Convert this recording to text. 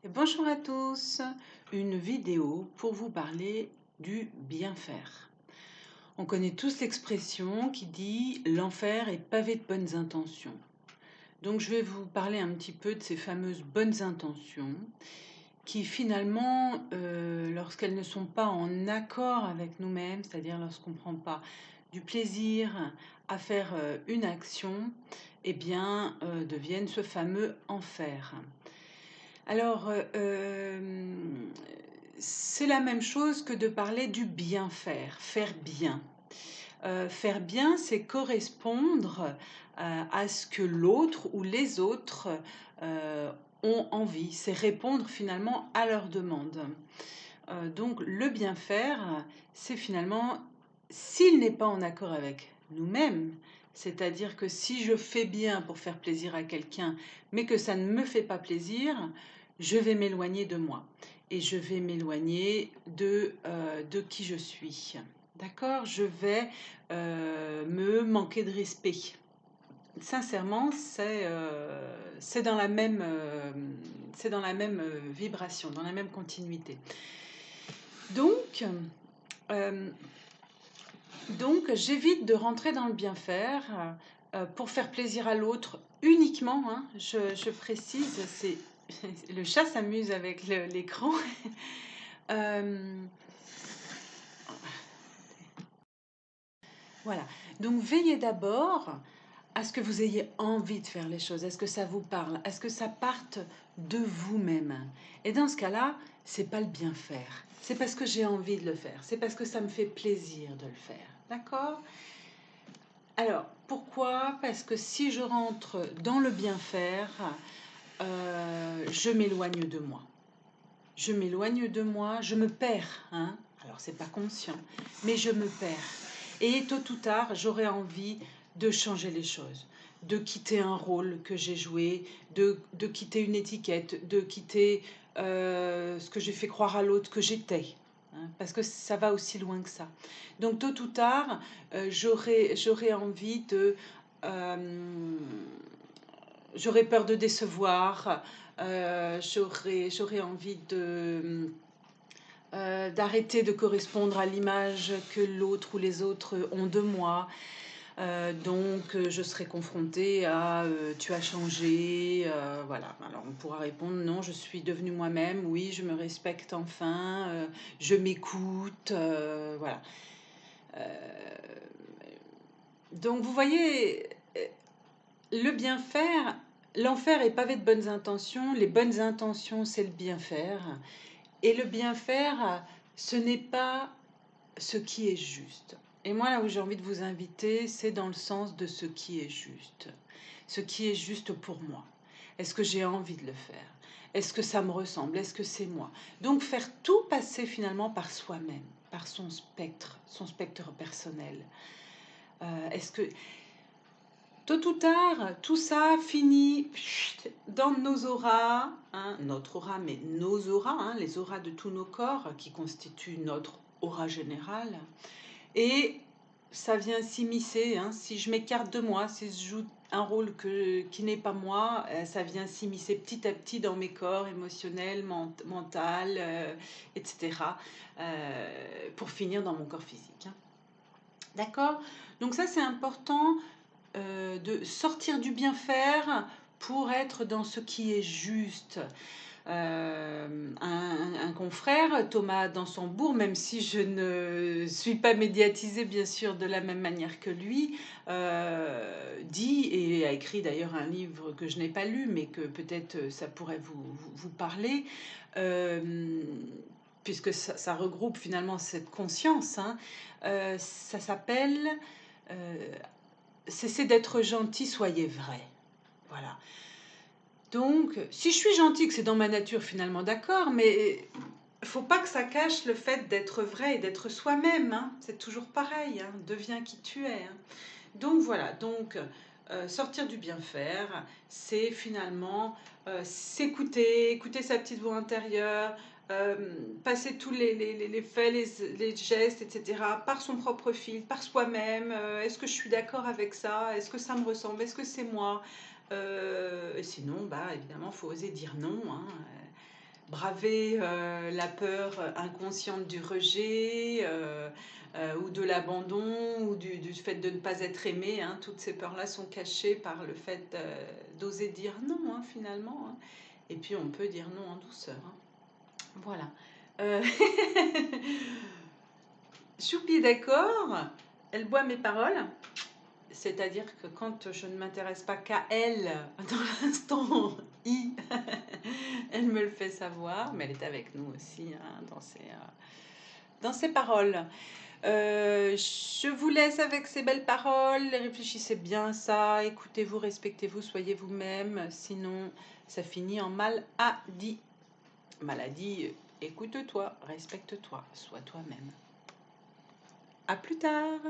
Et bonjour à tous, une vidéo pour vous parler du bien faire. On connaît tous l'expression qui dit l'enfer est pavé de bonnes intentions. Donc je vais vous parler un petit peu de ces fameuses bonnes intentions qui finalement, lorsqu'elles ne sont pas en accord avec nous-mêmes, c'est-à-dire lorsqu'on ne prend pas du plaisir à faire une action, eh bien deviennent ce fameux enfer. Alors, c'est la même chose que de parler du bien faire bien. Faire bien, c'est correspondre, à ce que l'autre ou les autres, heu, ont envie. C'est répondre finalement à leurs demandes. Donc le bien faire, c'est finalement s'il n'est pas en accord avec nous-mêmes, c'est-à-dire que si je fais bien pour faire plaisir à quelqu'un, mais que ça ne me fait pas plaisir, je vais m'éloigner de moi et je vais m'éloigner de qui je suis. D'accord? Je vais, me manquer de respect. Sincèrement, c'est dans la même, vibration, dans la même continuité. Donc, hem, donc j'évite de rentrer dans le bien faire, pour faire plaisir à l'autre uniquement, hein, je précise, c'est le chat s'amuse avec l'écran. Hem, voilà, donc veillez d'abord à ce que vous ayez envie de faire les choses. Est-ce que ça vous parle? Est-ce que ça parte de vous-même? Et dans ce cas-là, c'est pas le bien faire. C'est parce que j'ai envie de le faire. C'est parce que ça me fait plaisir de le faire. D'accord? Alors, pourquoi? Parce que si je rentre dans le bien faire, je m'éloigne de moi. Je m'éloigne de moi, je me perds, hein. Alors c'est pas conscient, mais je me perds. Et tôt ou tard, j'aurai envie de changer les choses, de quitter un rôle que j'ai joué, de quitter une étiquette, de quitter ce que j'ai fait croire à l'autre que j'étais, hein, parce que ça va aussi loin que ça. Donc tôt ou tard, j'aurai envie de... euh, j'aurais peur de décevoir, j'aurais envie d'arrêter de correspondre à l'image que l'autre ou les autres ont de moi. Donc je serai confrontée à tu as changé, voilà. Alors on pourra répondre non, je suis devenue moi-même, oui, je me respecte enfin, je m'écoute, voilà. Donc vous voyez, le bien faire, l'enfer est pavé de bonnes intentions. Les bonnes intentions, c'est le bien faire. Et le bien faire, ce n'est pas ce qui est juste. Et moi, là où j'ai envie de vous inviter, c'est dans le sens de ce qui est juste. Ce qui est juste pour moi. Est-ce que j'ai envie de le faire? Est-ce que ça me ressemble? Est-ce que c'est moi? Donc faire tout passer finalement par soi-même, par son spectre personnel. Est-ce que tôt ou tard, tout ça finit dans nos auras, hein, notre aura, mais nos auras, hein, les auras de tous nos corps qui constituent notre aura générale. Et ça vient s'immiscer, hein, si je m'écarte de moi, si je joue un rôle qui n'est pas moi, ça vient s'immiscer petit à petit dans mes corps émotionnels, mental, etc., pour finir dans mon corps physique, hein. D'accord? Donc ça, c'est important de sortir du bien faire pour être dans ce qui est juste. Un confrère, Thomas Dansembourg, même si je ne suis pas médiatisée bien sûr de la même manière que lui, dit et a écrit d'ailleurs un livre que je n'ai pas lu, mais que peut-être ça pourrait vous parler, puisque ça regroupe finalement cette conscience, hein. Ça s'appelle cessez d'être gentil, soyez vrai. Voilà. Donc, si je suis gentille, que c'est dans ma nature finalement, d'accord, mais faut pas que ça cache le fait d'être vrai et d'être soi-même, hein. C'est toujours pareil, hein. Deviens qui tu es, hein. Donc voilà, donc sortir du bien faire, c'est finalement s'écouter, écouter sa petite voix intérieure, passer tous les faits, les gestes, etc., par son propre fil, par soi-même. Est-ce que je suis d'accord avec ça? Est-ce que ça me ressemble? Est-ce que c'est moi? Et sinon, bah, évidemment, il faut oser dire non, hein. braver la peur inconsciente du rejet ou de l'abandon ou du fait de ne pas être aimé. Hein. Toutes ces peurs-là sont cachées par le fait d'oser dire non, hein, finalement. Hein. Et puis on peut dire non en douceur. Hein. Voilà. Choupi est d'accord, elle boit mes paroles. C'est-à-dire que quand je ne m'intéresse pas qu'à elle, dans l'instant I, elle me le fait savoir, mais elle est avec nous aussi hein, dans ses paroles. Je vous laisse avec ces belles paroles, réfléchissez bien à ça, écoutez-vous, respectez-vous, soyez vous-même, sinon ça finit en maladie. Maladie, écoute-toi, respecte-toi, sois toi-même. À plus tard!